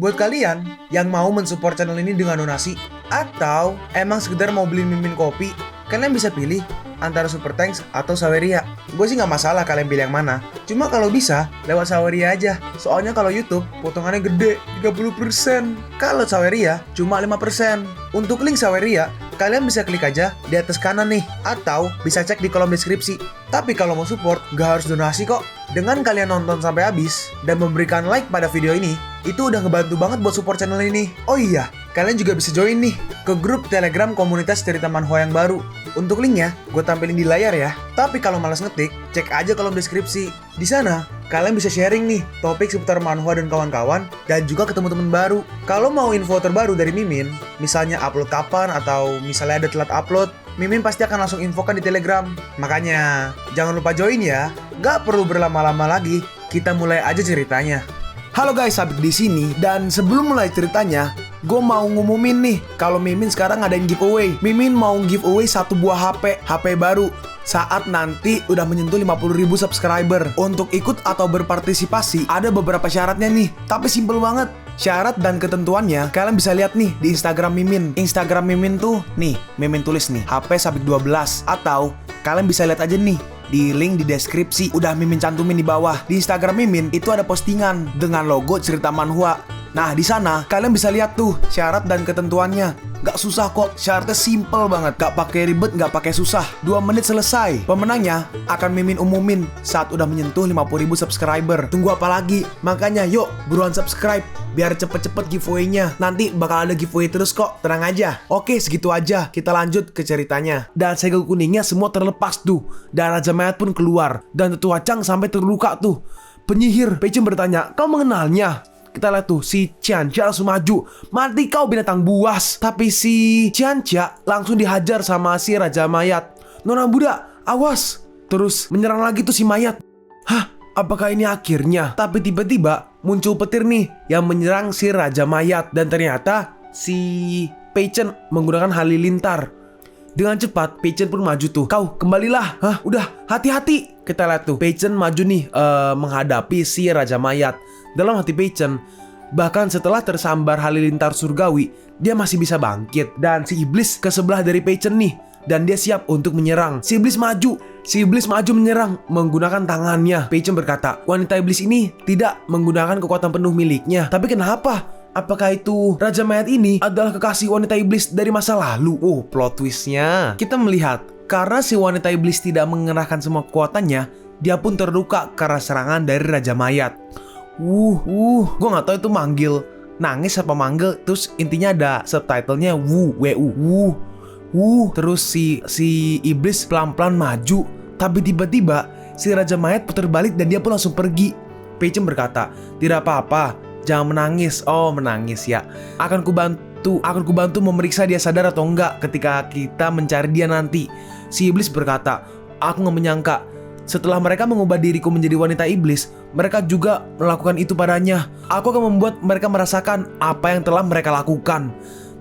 Buat kalian yang mau mensupport channel ini dengan donasi, atau emang sekedar mau beli mimin kopi, kalian bisa pilih antara Super Thanks atau Saweria. Gue sih nggak masalah kalian pilih yang mana. Cuma kalau bisa, lewat Saweria aja. Soalnya kalau YouTube, potongannya gede, 30%. Kalau Saweria, cuma 5%. Untuk link Saweria, kalian bisa klik aja di atas kanan nih. Atau bisa cek di kolom deskripsi. Tapi kalau mau support, nggak harus donasi kok. Dengan kalian nonton sampai habis, dan memberikan like pada video ini, itu udah ngebantu banget buat support channel ini. Oh iya, kalian juga bisa join nih ke grup Telegram komunitas cerita manhwa yang baru. Untuk linknya, gue tampilin di layar ya. Tapi kalau malas ngetik, cek aja kolom deskripsi. Di sana, kalian bisa sharing nih topik seputar manhwa dan kawan-kawan, dan juga ketemu teman baru. Kalau mau info terbaru dari Mimin, misalnya upload kapan atau misalnya ada telat upload, Mimin pasti akan langsung infokan di Telegram. Makanya, jangan lupa join ya. Gak perlu berlama-lama lagi, kita mulai aja ceritanya. Halo guys, Sabik di sini, dan sebelum mulai ceritanya, gue mau ngumumin nih kalau Mimin sekarang ngadain giveaway. Mimin mau giveaway satu buah HP baru saat nanti udah menyentuh 50.000 subscriber. Untuk ikut atau berpartisipasi ada beberapa syaratnya nih, tapi simple banget. Syarat dan ketentuannya kalian bisa lihat nih di Instagram Mimin. Instagram Mimin tuh nih, Mimin tulis nih HP Sabik 12, atau kalian bisa lihat aja nih di link di deskripsi, udah Mimin cantumin di bawah. Di Instagram Mimin itu ada postingan dengan logo cerita manhwa. Nah, di sana kalian bisa lihat tuh syarat dan ketentuannya. Gak susah kok, syaratnya simple banget. Gak pakai ribet, gak pakai susah. 2 menit selesai. Pemenangnya akan Mimin umumin saat udah menyentuh 50.000 subscriber. Tunggu apa lagi? Makanya yuk, buruan subscribe biar cepet-cepet giveaway-nya. Nanti bakal ada giveaway terus kok, tenang aja. Oke, segitu aja. Kita lanjut ke ceritanya. Dan segel kuningnya semua terlepas tuh. Dan Raja Mayat pun keluar. Dan Tetua Chang sampai terluka tuh. Penyihir Pei Chen bertanya, kau mengenalnya? Kita lihat tuh, si Qianjia langsung maju. Mati kau binatang buas. Tapi si Qianjia langsung dihajar sama si Raja Mayat. Nona Buddha, awas. Terus menyerang lagi tuh si mayat. Hah, apakah ini akhirnya? Tapi tiba-tiba muncul petir nih yang menyerang si Raja Mayat. Dan ternyata si Pei Chen menggunakan halilintar. Dengan cepat, Pei Chen pun maju tuh. Kau, kembalilah. Hah, udah, hati-hati. Kita lihat tuh, Pei Chen maju nih menghadapi si Raja Mayat. Dalam hati Pei Chen, bahkan setelah tersambar halilintar surgawi, dia masih bisa bangkit. Dan si iblis ke sebelah dari Pei Chen nih, dan dia siap untuk menyerang. Si iblis maju menyerang menggunakan tangannya. Pei Chen berkata, wanita iblis ini tidak menggunakan kekuatan penuh miliknya. Tapi kenapa? Apakah itu Raja Mayat ini adalah kekasih wanita iblis dari masa lalu? Oh, plot twistnya. Kita melihat, karena si wanita iblis tidak mengerahkan semua kekuatannya, dia pun terluka karena serangan dari Raja Mayat. Gue gak tahu itu manggil nangis apa manggil. Terus intinya ada subtitlenya Terus si iblis pelan-pelan maju. Tapi tiba-tiba si Raja Mayat putar balik dan dia pun langsung pergi. Pei Chen berkata, tidak apa-apa, jangan menangis. Oh, menangis ya. Akan kubantu memeriksa dia sadar atau enggak ketika kita mencari dia nanti. Si iblis berkata, aku gak menyangka setelah mereka mengubah diriku menjadi wanita iblis, mereka juga melakukan itu padanya. Aku akan membuat mereka merasakan apa yang telah mereka lakukan.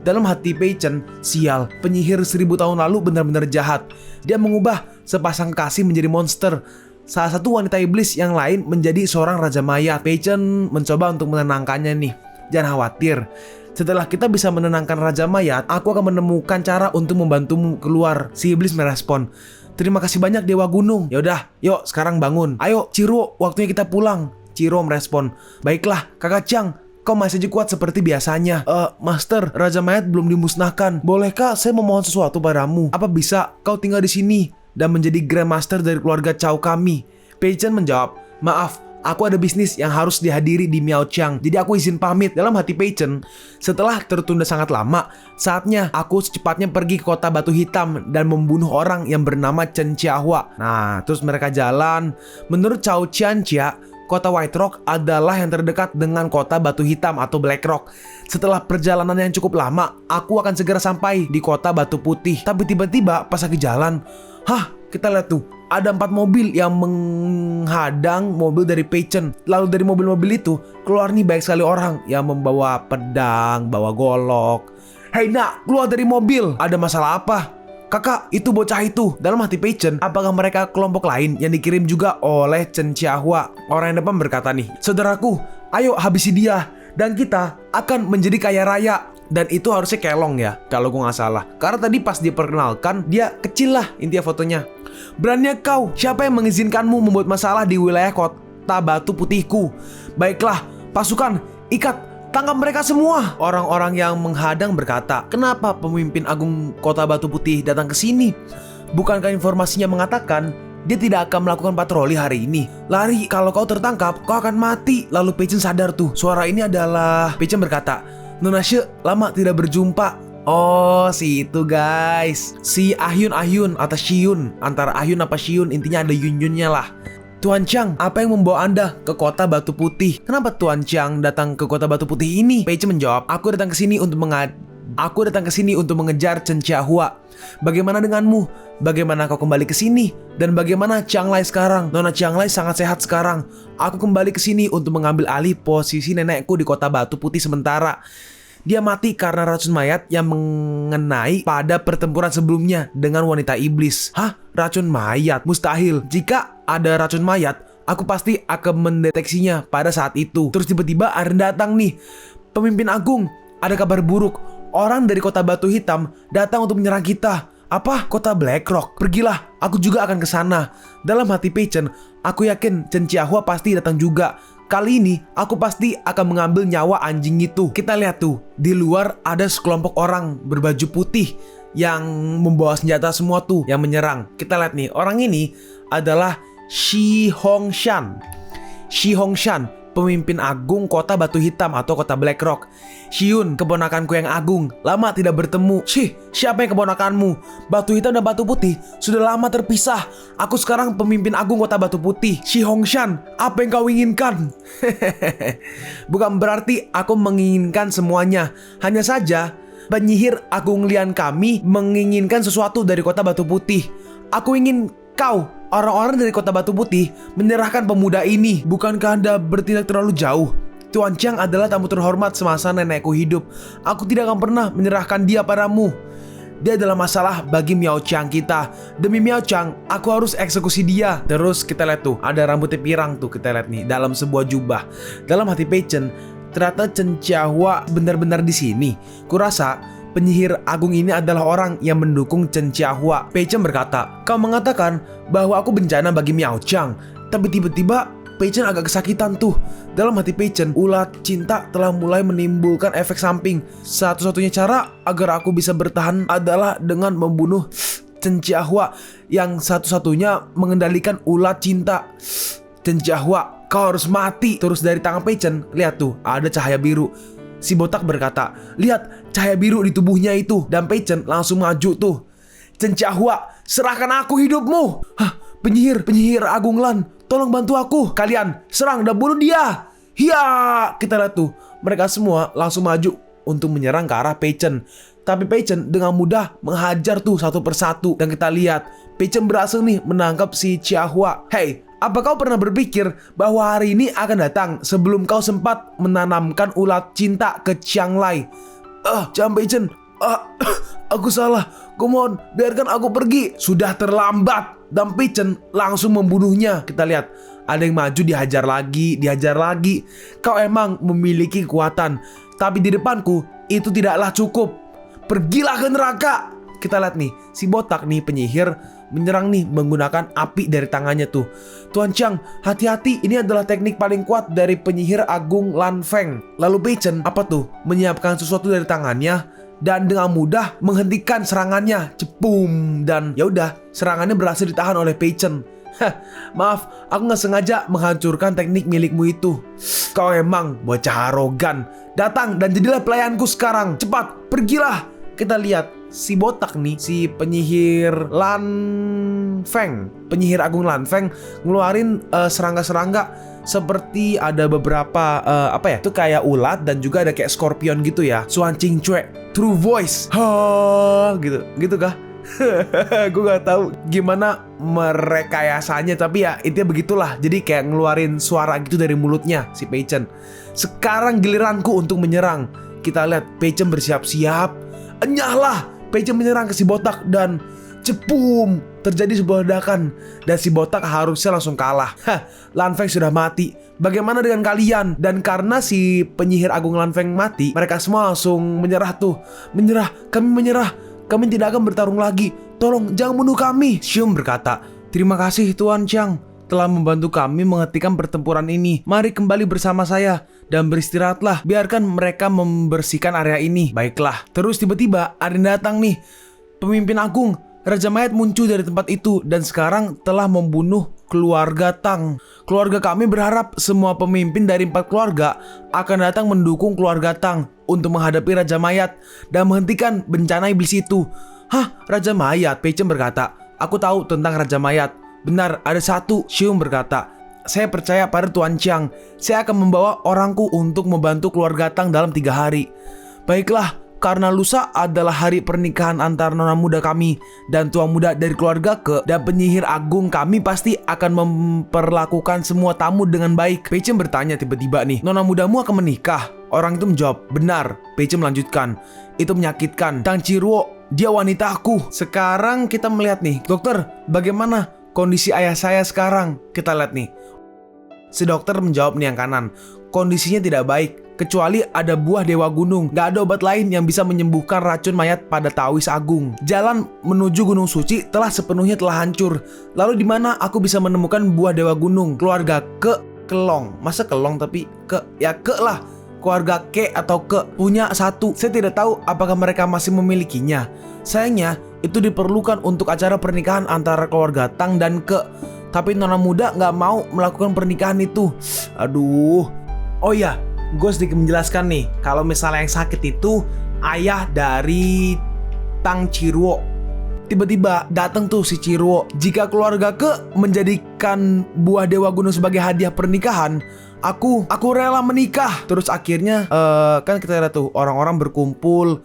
Dalam hati Pei Chen, sial, penyihir 1000 tahun lalu benar-benar jahat. Dia mengubah sepasang kekasih menjadi monster. Salah satu wanita iblis yang lain menjadi seorang Raja Mayat. Pei Chen mencoba untuk menenangkannya nih. Jangan khawatir. Setelah kita bisa menenangkan Raja Mayat, aku akan menemukan cara untuk membantumu keluar. Si iblis merespon, terima kasih banyak Dewa Gunung. Yaudah, yuk sekarang bangun. Ayo Ciro, waktunya kita pulang. Ciro merespon, baiklah Kakak Chang, kau masih saja kuat seperti biasanya. Master, Raja Mayat belum dimusnahkan. Bolehkah saya memohon sesuatu padamu? Apa bisa kau tinggal di sini dan menjadi Grand Master dari keluarga Chow kami? Pei Chen menjawab, maaf, aku ada bisnis yang harus dihadiri di Miaoqiang, jadi aku izin pamit. Dalam hati Pei Chen, setelah tertunda sangat lama, saatnya aku secepatnya pergi ke kota Batu Hitam dan membunuh orang yang bernama Chen Qiahua. Nah, terus mereka jalan. Menurut Cao Qianjia, kota White Rock adalah yang terdekat dengan kota Batu Hitam atau Black Rock. Setelah perjalanan yang cukup lama, aku akan segera sampai di kota Batu Putih. Tapi tiba-tiba pas lagi jalan, kita lihat tuh, ada 4 mobil yang menghadang mobil dari Pei Chen. Lalu dari mobil-mobil itu keluar nih banyak sekali orang yang membawa pedang, bawa golok. Hei nak, keluar dari mobil. Ada masalah apa? Kakak, itu bocah itu. Dalam hati Pei Chen, apakah mereka kelompok lain yang dikirim juga oleh Chen Qiahua? Orang yang depan berkata nih, saudaraku, ayo habisi dia. dan kita akan menjadi kaya raya. Dan itu harusnya Kelong ya, kalau gue nggak salah. Karena tadi pas diperkenalkan, dia kecil lah intinya fotonya. Beraninya kau, siapa yang mengizinkanmu membuat masalah di wilayah kota Batu Putihku? Baiklah, pasukan, ikat, tangkap mereka semua. Orang-orang yang menghadang berkata, kenapa pemimpin agung kota Batu Putih datang ke sini? Bukankah informasinya mengatakan dia tidak akan melakukan patroli hari ini? Lari, kalau kau tertangkap, kau akan mati. Lalu Pei Chen sadar tuh, suara ini adalah... Pei Chen berkata, Nona She, lama tidak berjumpa. Oh, si itu guys, si Ahyun atau Shiyun. Antara Ahyun apa Shiyun, intinya ada Yun-Yunnya lah. Tuan Chang, apa yang membawa Anda ke kota Batu Putih? Kenapa Tuan Chang datang ke kota Batu Putih ini? Pei Chen menjawab, aku datang ke sini untuk mengejar Chen Qiahua. Bagaimana denganmu? Bagaimana kau kembali ke sini? Dan bagaimana Chiang Lai sekarang? Nona Chiang Lai sangat sehat sekarang. Aku kembali ke sini untuk mengambil alih posisi nenekku di kota Batu Putih sementara. Dia mati karena racun mayat yang mengenai pada pertempuran sebelumnya dengan wanita iblis. Hah? Racun mayat? Mustahil. Jika ada racun mayat, aku pasti akan mendeteksinya pada saat itu. Terus tiba-tiba Aren datang nih. Pemimpin agung, ada kabar buruk. Orang dari kota Batu Hitam datang untuk menyerang kita. Apa? Kota Black Rock? Pergilah, aku juga akan ke sana. Dalam hati Pei Chen, aku yakin Chen Qiahua pasti datang juga. Kali ini aku pasti akan mengambil nyawa anjing itu. Kita lihat tuh, di luar ada sekelompok orang berbaju putih yang membawa senjata semua tuh yang menyerang. Kita lihat nih, orang ini adalah Shi Hongshan. Shi Hongshan, pemimpin agung kota Batu Hitam atau kota Black Rock. Shiyun, keponakanku yang agung, lama tidak bertemu. Siapa yang keponakanmu? Batu Hitam dan Batu Putih sudah lama terpisah. Aku sekarang pemimpin agung kota Batu Putih. Shi Hongshan, apa yang kau inginkan? Bukan berarti aku menginginkan semuanya. Hanya saja penyihir agung Lian kami menginginkan sesuatu dari kota Batu Putih. Aku ingin kau, orang-orang dari kota Batu Putih, menyerahkan pemuda ini. Bukankah Anda bertindak terlalu jauh? Tuan Chang adalah tamu terhormat semasa nenekku hidup. Aku tidak akan pernah menyerahkan dia padamu. Dia adalah masalah bagi Miao Chang kita. Demi Miao Chang, aku harus eksekusi dia. Terus kita lihat tuh, ada rambutnya pirang tuh, kita lihat nih, dalam sebuah jubah. Dalam hati Pei Chen, ternyata Chen Qiahua benar-benar di sini. Kurasa penyihir agung ini adalah orang yang mendukung Chen Qiahua. Pei Chen berkata, kau mengatakan bahwa aku bencana bagi Miao Chang. Tapi tiba-tiba Pei Chen agak kesakitan tuh. Dalam hati Pei Chen, ulat cinta telah mulai menimbulkan efek samping. Satu-satunya cara agar aku bisa bertahan adalah dengan membunuh Chen Qiahua yang satu-satunya mengendalikan ulat cinta. Chen Qiahua, kau harus mati. Terus dari tangan Pei Chen, lihat tuh, ada cahaya biru. Si botak berkata, lihat cahaya biru di tubuhnya itu. Dan Pei Chen langsung maju tuh. Chen Qiahua, serahkan aku hidupmu. Hah, penyihir agung Lan, tolong bantu aku. Kalian serang dan bunuh dia. Hiya, kita lihat tuh, mereka semua langsung maju untuk menyerang ke arah Pei Chen. Tapi Pei Chen dengan mudah menghajar tuh satu persatu. Dan kita lihat, Pei Chen berhasil nih menangkap si Qiahua. Hey, apa kau pernah berpikir bahwa hari ini akan datang sebelum kau sempat menanamkan ulat cinta ke Chiang Lai? Jangan Pei Chen. Aku salah. Kumohon, biarkan aku pergi. Sudah terlambat. Dan Pei Chen langsung membunuhnya. Kita lihat, ada yang maju, dihajar lagi. Kau emang memiliki kekuatan, tapi di depanku itu tidaklah cukup. Pergilah ke neraka. Kita lihat nih, si botak nih penyihir menyerang nih menggunakan api dari tangannya tuh. Tuan Chang, hati-hati, ini adalah teknik paling kuat dari penyihir agung Lan Feng. Lalu Pei Chen menyiapkan sesuatu dari tangannya dan dengan mudah menghentikan serangannya. Cepum. Dan ya udah, serangannya berhasil ditahan oleh Pei Chen. Maaf, aku nggak sengaja menghancurkan teknik milikmu itu. Kau emang bocah arogan. Datang dan jadilah pelayanku sekarang. Cepat, pergilah. Kita lihat si botak nih, si penyihir Lan Feng, penyihir agung Lan Feng, ngeluarin serangga-serangga seperti ada beberapa itu kayak ulat dan juga ada kayak scorpion gitu ya. Suan Ching Cue, True Voice, gitu kah? Gue gak tahu gimana merekayasanya, tapi ya intinya begitulah. Jadi kayak ngeluarin suara gitu dari mulutnya si Pei Chen. Sekarang giliranku untuk menyerang. Kita lihat Pei Chen bersiap-siap. Enyahlah, Pei Chen menyerang ke si botak dan Cepum! Terjadi sebuah ledakan dan si botak harusnya langsung kalah. Lan Feng sudah mati. Bagaimana dengan kalian? Dan karena si penyihir agung Lan Feng mati, mereka semua langsung menyerah tuh. Menyerah, kami menyerah. Kami tidak akan bertarung lagi. Tolong jangan bunuh kami. Xium berkata, terima kasih Tuan Chiang telah membantu kami menghentikan pertempuran ini. Mari kembali bersama saya dan beristirahatlah. Biarkan mereka membersihkan area ini. Baiklah. Terus tiba-tiba ada yang datang nih. Pemimpin agung Raja Mayat muncul dari tempat itu dan sekarang telah membunuh keluarga Tang. Keluarga kami berharap semua pemimpin dari 4 keluarga akan datang mendukung keluarga Tang untuk menghadapi Raja Mayat dan menghentikan bencana iblis itu. Hah, Raja Mayat? Pei Chen berkata. Aku tahu tentang Raja Mayat. Benar, ada satu. Xium berkata. Saya percaya pada Tuan Chiang. Saya akan membawa orangku untuk membantu keluarga Tang dalam 3 hari. Baiklah. Karena lusa adalah hari pernikahan antara nona muda kami dan tua muda dari keluarga Ke dan penyihir agung, kami pasti akan memperlakukan semua tamu dengan baik. Pei Chen bertanya tiba-tiba nih, nona mudamu akan menikah? Orang itu menjawab, benar. Pei Chen melanjutkan, itu menyakitkan. Tang Ciruo, dia wanitaku. Sekarang kita melihat nih, dokter, bagaimana kondisi ayah saya sekarang? Kita lihat nih. Si dokter menjawab nih yang kanan, kondisinya tidak baik. Kecuali ada buah dewa gunung. Gak ada obat lain yang bisa menyembuhkan racun mayat pada Taois Agung. Jalan menuju Gunung Suci telah hancur. Lalu di mana aku bisa menemukan buah dewa gunung? Keluarga Kelong. Masa Kelong tapi ya Ke lah. Keluarga Ke atau Ke punya satu. Saya tidak tahu apakah mereka masih memilikinya. Sayangnya itu diperlukan untuk acara pernikahan antara keluarga Tang dan Ke. Tapi nona muda gak mau melakukan pernikahan itu. Aduh. Oh iya, gue sedikit menjelaskan nih, kalau misalnya yang sakit itu ayah dari Tang Ciruo. Tiba-tiba datang tuh si Ciruo. Jika keluarga Ke menjadikan buah dewa gunung sebagai hadiah pernikahan, aku rela menikah. Terus akhirnya kan kita lihat tuh orang-orang berkumpul.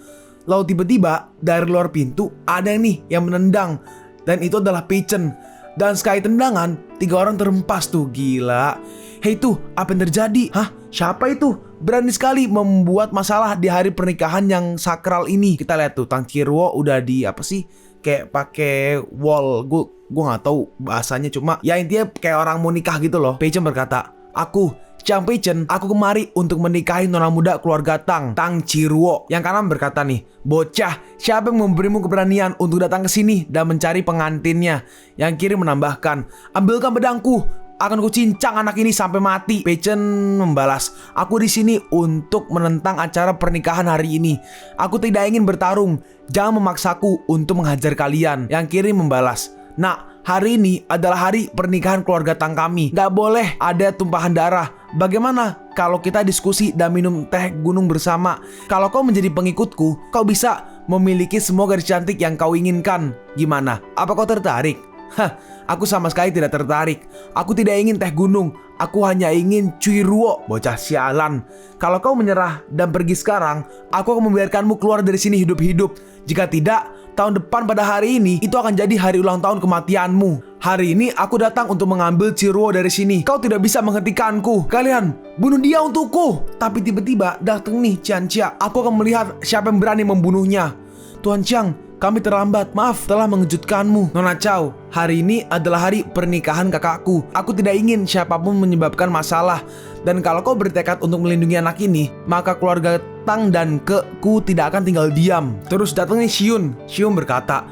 Lalu tiba-tiba dari luar pintu ada nih yang menendang, dan itu adalah Pei Chen. Dan sekali tendangan 3 orang terhempas tuh. Gila. Hei tuh, apa yang terjadi? Hah? Siapa itu? Berani sekali membuat masalah di hari pernikahan yang sakral ini. Kita lihat tuh, Tang Ciruo udah di apa sih? Kayak pakai wall. Gue nggak tahu bahasanya, cuma ya intinya kayak orang mau nikah gitu loh. Pei Chen berkata, aku Chiang Pei Chen, aku kemari untuk menikahi nona muda keluarga Tang Ciruo. Yang kanan berkata nih, bocah, siapa yang memberimu keberanian untuk datang ke sini dan mencari pengantinnya? Yang kiri menambahkan, ambilkan pedangku, akan kucincang anak ini sampai mati. Pei Chen membalas, aku di sini untuk menentang acara pernikahan hari ini. Aku tidak ingin bertarung. Jangan memaksaku untuk menghajar kalian. Yang kiri membalas, nah, hari ini adalah hari pernikahan keluarga Tang kami. Gak boleh ada tumpahan darah. Bagaimana kalau kita diskusi dan minum teh gunung bersama? Kalau kau menjadi pengikutku, kau bisa memiliki semua gadis cantik yang kau inginkan. Gimana? Apa kau tertarik? Hah, aku sama sekali tidak tertarik. Aku tidak ingin teh gunung. Aku hanya ingin Ciruo, bocah sialan. Kalau kau menyerah dan pergi sekarang, aku akan membiarkanmu keluar dari sini hidup-hidup. Jika tidak, tahun depan pada hari ini, itu akan jadi hari ulang tahun kematianmu. Hari ini aku datang untuk mengambil Ciruo dari sini. Kau tidak bisa menghentikanku. Kalian, bunuh dia untukku. Tapi tiba-tiba datang nih Qianxia. Aku akan melihat siapa yang berani membunuhnya. Tuan Chiang, kami terlambat, maaf telah mengejutkanmu. Nona Chow, hari ini adalah hari pernikahan kakakku. Aku tidak ingin siapapun menyebabkan masalah. Dan kalau kau bertekad untuk melindungi anak ini, maka keluarga Tang dan Ke-ku tidak akan tinggal diam. Terus datangnya Xiun. Xiun berkata,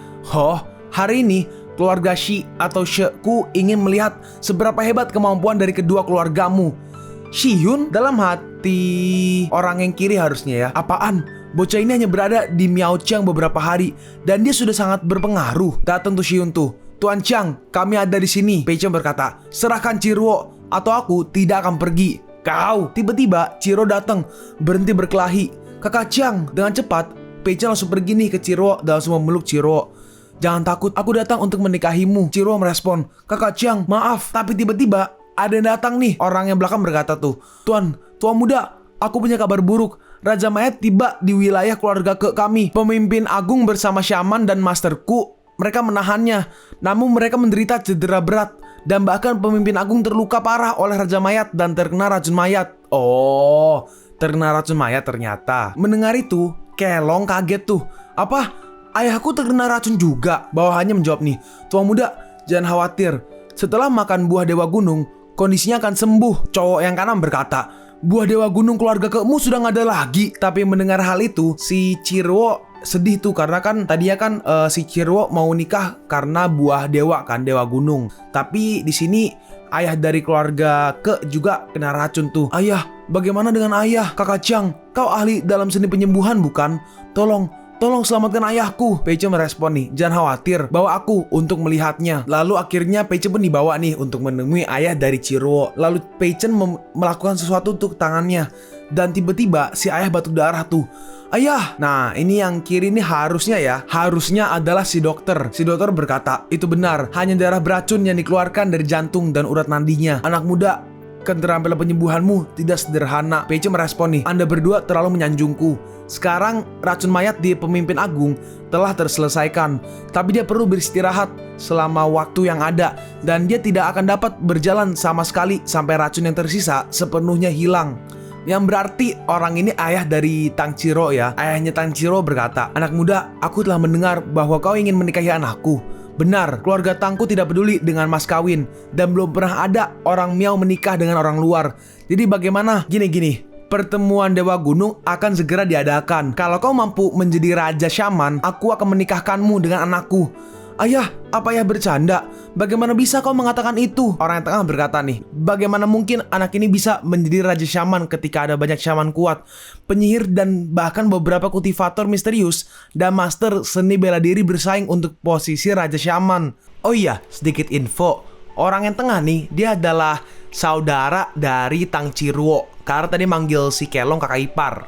hari ini keluarga Shi atau She-ku ingin melihat seberapa hebat kemampuan dari kedua keluargamu. Xiun dalam hati orang yang kiri harusnya ya. Apaan? Bocah ini hanya berada di Miaoqiang beberapa hari dan dia sudah sangat berpengaruh. Datang tuh Xiun tuh. Tuan Chiang, kami ada di sini. Pei Chen berkata, serahkan Ciruo atau aku tidak akan pergi. Kau. Tiba-tiba Ciruo datang, berhenti berkelahi. Kakak Chiang, dengan cepat Pei Chen langsung pergi nih ke Ciruo dan langsung memeluk Ciruo. Jangan takut, aku datang untuk menikahimu. Ciruo merespon, kakak Chiang, maaf. Tapi tiba-tiba ada yang datang nih. Orang yang belakang berkata tuh, Tuan muda, aku punya kabar buruk. Raja Mayat tiba di wilayah keluarga Ke kami. Pemimpin agung bersama Shaman dan Masterku, mereka menahannya. Namun mereka menderita cedera berat. Dan bahkan pemimpin agung terluka parah oleh Raja Mayat dan terkena racun mayat. Oh, terkena racun mayat ternyata. Mendengar itu, Kelong kaget tuh. Apa? ayahku terkena racun juga. Bawahannya menjawab nih, Tua muda, jangan khawatir. Setelah makan buah dewa gunung, kondisinya akan sembuh. Cowok yang kanan berkata, buah dewa gunung keluarga kemu sudah nggak ada lagi. Tapi mendengar hal itu, si Cirwo sedih tuh karena kan tadinya kan si Cirwo mau nikah karena buah dewa kan, dewa gunung. Tapi di sini ayah dari keluarga Ke juga kena racun tuh. Ayah, bagaimana dengan ayah? Kakak Chang, kau ahli dalam seni penyembuhan bukan? Tolong selamatkan ayahku. Peichen merespon nih, jangan khawatir, bawa aku untuk melihatnya. Lalu akhirnya Peichen pun dibawa nih untuk menemui ayah dari Cirwo. Lalu Peichen melakukan sesuatu untuk tangannya. Dan tiba-tiba si ayah batuk darah tuh. Ayah! Nah ini yang kiri ini harusnya adalah si dokter. Si dokter berkata, itu benar, hanya darah beracun yang dikeluarkan dari jantung dan urat nandinya. Anak muda, keterampilan penyembuhanmu tidak sederhana. Peichen merespon nih, Anda berdua terlalu menyanjungku. Sekarang racun mayat di pemimpin agung telah terselesaikan, tapi dia perlu beristirahat selama waktu yang ada, dan dia tidak akan dapat berjalan sama sekali sampai racun yang tersisa sepenuhnya hilang. Yang berarti orang ini ayah dari Tang Ciro ya. Ayahnya Tang Ciro berkata, anak muda, aku telah mendengar bahwa kau ingin menikahi anakku. Benar, keluarga Tangku tidak peduli dengan mas kawin, dan belum pernah ada orang Miao menikah dengan orang luar. Jadi bagaimana? Gini, pertemuan Dewa Gunung akan segera diadakan. Kalau kau mampu menjadi Raja Shaman, aku akan menikahkanmu dengan anakku. Ayah, apa ayah bercanda? Bagaimana bisa kau mengatakan itu? Orang yang tengah berkata nih, bagaimana mungkin anak ini bisa menjadi Raja Shaman ketika ada banyak shaman kuat, penyihir, dan bahkan beberapa kultivator misterius dan master seni bela diri bersaing untuk posisi Raja Shaman. Oh iya, sedikit info. Orang yang tengah nih, dia adalah saudara dari Tang Cirwo, karena tadi manggil si Kelong kakak ipar.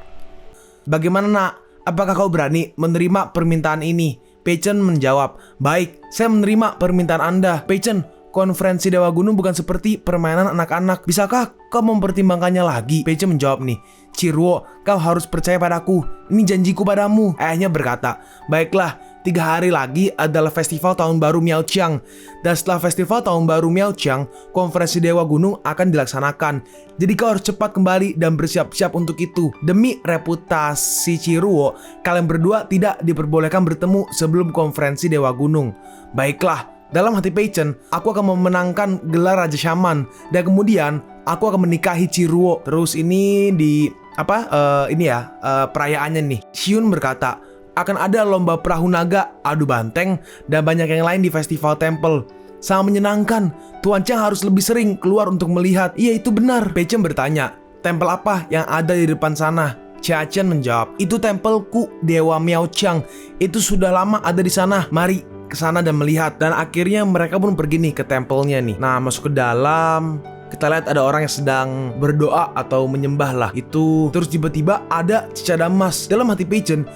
Bagaimana nak? Apakah kau berani menerima permintaan ini? Peichen menjawab, baik, saya menerima permintaan Anda. Peichen, konferensi Dewa Gunung bukan seperti permainan anak-anak. Bisakah kau mempertimbangkannya lagi? Peichen menjawab nih, Cirwo, kau harus percaya padaku. Ini janjiku padamu. Ayahnya berkata, baiklah, 3 hari lagi adalah festival tahun baru Miao Qiang. Dan setelah festival tahun baru Miao Qiang, konferensi Dewa Gunung akan dilaksanakan. Jadi kau harus cepat kembali dan bersiap-siap untuk itu. Demi reputasi Cirwo, kalian berdua tidak diperbolehkan bertemu sebelum konferensi Dewa Gunung. Baiklah, dalam hati Peichen, aku akan memenangkan gelar Raja Shaman, dan kemudian aku akan menikahi Cirwo. Terus ini di perayaannya nih. Xiun berkata, akan ada lomba perahu naga, adu banteng, dan banyak yang lain di festival tempel. Sangat menyenangkan. Tuan Chang harus lebih sering keluar untuk melihat. Iya, itu benar. Peichen bertanya, tempel apa yang ada di depan sana? Chia Chen menjawab, itu tempelku, Dewa Miao Qiang. Itu sudah lama ada di sana. Mari ke sana dan melihat. Dan akhirnya mereka pun pergi nih ke tempelnya nih. Nah, masuk ke dalam. Kita lihat ada orang yang sedang berdoa atau menyembah lah. Itu terus tiba-tiba ada cicada emas. Dalam hati Peichen,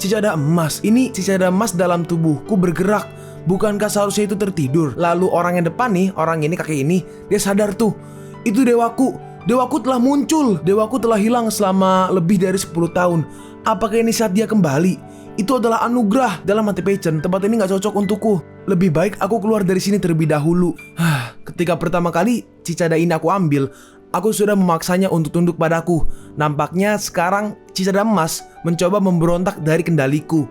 cicada emas, ini cicada emas dalam tubuhku bergerak. Bukankah seharusnya itu tertidur? Lalu orang yang depan nih, orang ini, kakek ini, dia sadar tuh, itu dewaku. Dewaku telah muncul. Dewaku telah hilang selama lebih dari 10 tahun. Apakah ini saat dia kembali? Itu adalah anugerah. Dalam hati Peichen, tempat ini gak cocok untukku. Lebih baik aku keluar dari sini terlebih dahulu. Ketika pertama kali cicada ini aku ambil, aku sudah memaksanya untuk tunduk padaku. Nampaknya sekarang cicada emas mencoba memberontak dari kendaliku.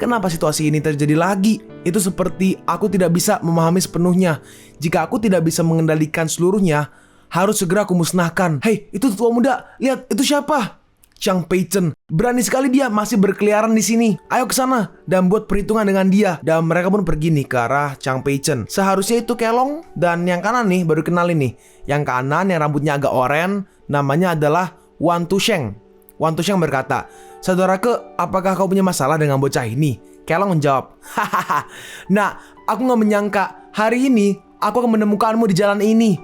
Kenapa situasi ini terjadi lagi? Itu seperti aku tidak bisa memahami sepenuhnya. Jika aku tidak bisa mengendalikan seluruhnya, harus segera aku musnahkan. Hei, itu tua muda, lihat, itu siapa? Chang Peichen. Berani sekali dia masih berkeliaran di sini. Ayo ke sana dan buat perhitungan dengan dia. Dan mereka pun pergi nih ke arah Chang Peichen. Seharusnya itu Kelong, dan yang kanan nih baru kenalin nih. Yang kanan yang rambutnya agak oranye, namanya adalah Wan Tusheng. Wan Tusheng berkata, saudara Ke, apakah kau punya masalah dengan bocah ini? Kelong menjawab, hahaha. Nah, aku gak menyangka hari ini aku akan menemukanmu di jalan ini.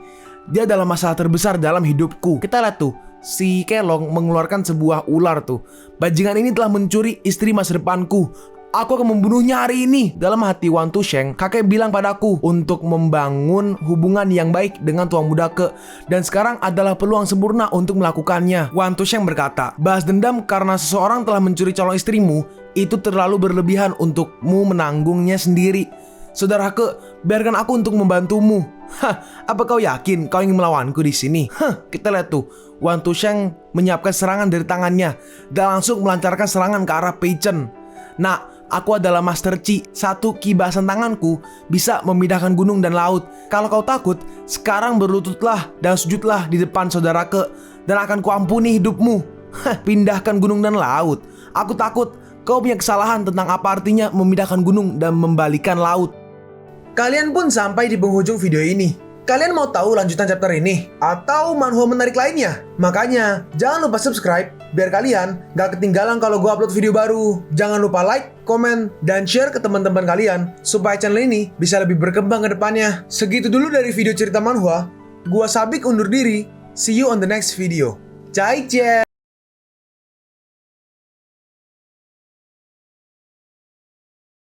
Dia adalah masalah terbesar dalam hidupku. Kita lihat tuh, si Kelong mengeluarkan sebuah ular tuh. Bajingan ini telah mencuri istri masa depanku. Aku akan membunuhnya hari ini. Dalam hati Wan Tusheng, kakek bilang padaku untuk membangun hubungan yang baik dengan tuan muda Ke. Dan sekarang adalah peluang sempurna untuk melakukannya. Wan Tusheng berkata, balas dendam karena seseorang telah mencuri calon istrimu, itu terlalu berlebihan untukmu menanggungnya sendiri. Saudara Ke, biarkan aku untuk membantumu. Apa kau yakin kau ingin melawanku di sini? Kita lihat tuh, Wan Tusheng menyiapkan serangan dari tangannya dan langsung melancarkan serangan ke arah Peichen. Nah, Aku adalah Master Chi. Satu kibasan tanganku bisa memindahkan gunung dan laut. Kalau kau takut, sekarang berlututlah dan sujudlah di depan saudaraku, dan akan kuampuni hidupmu. Pindahkan gunung dan laut. Aku takut kau punya kesalahan tentang apa artinya memindahkan gunung dan membalikan laut. Kalian pun sampai di penghujung video ini. Kalian mau tahu lanjutan chapter ini? Atau manhwa menarik lainnya? Makanya, jangan lupa subscribe biar kalian gak ketinggalan kalau gue upload video baru. Jangan lupa like, komen, dan share ke teman-teman kalian supaya channel ini bisa lebih berkembang ke depannya. Segitu dulu dari video cerita manhwa. Gua Sabik undur diri. See you on the next video. Cai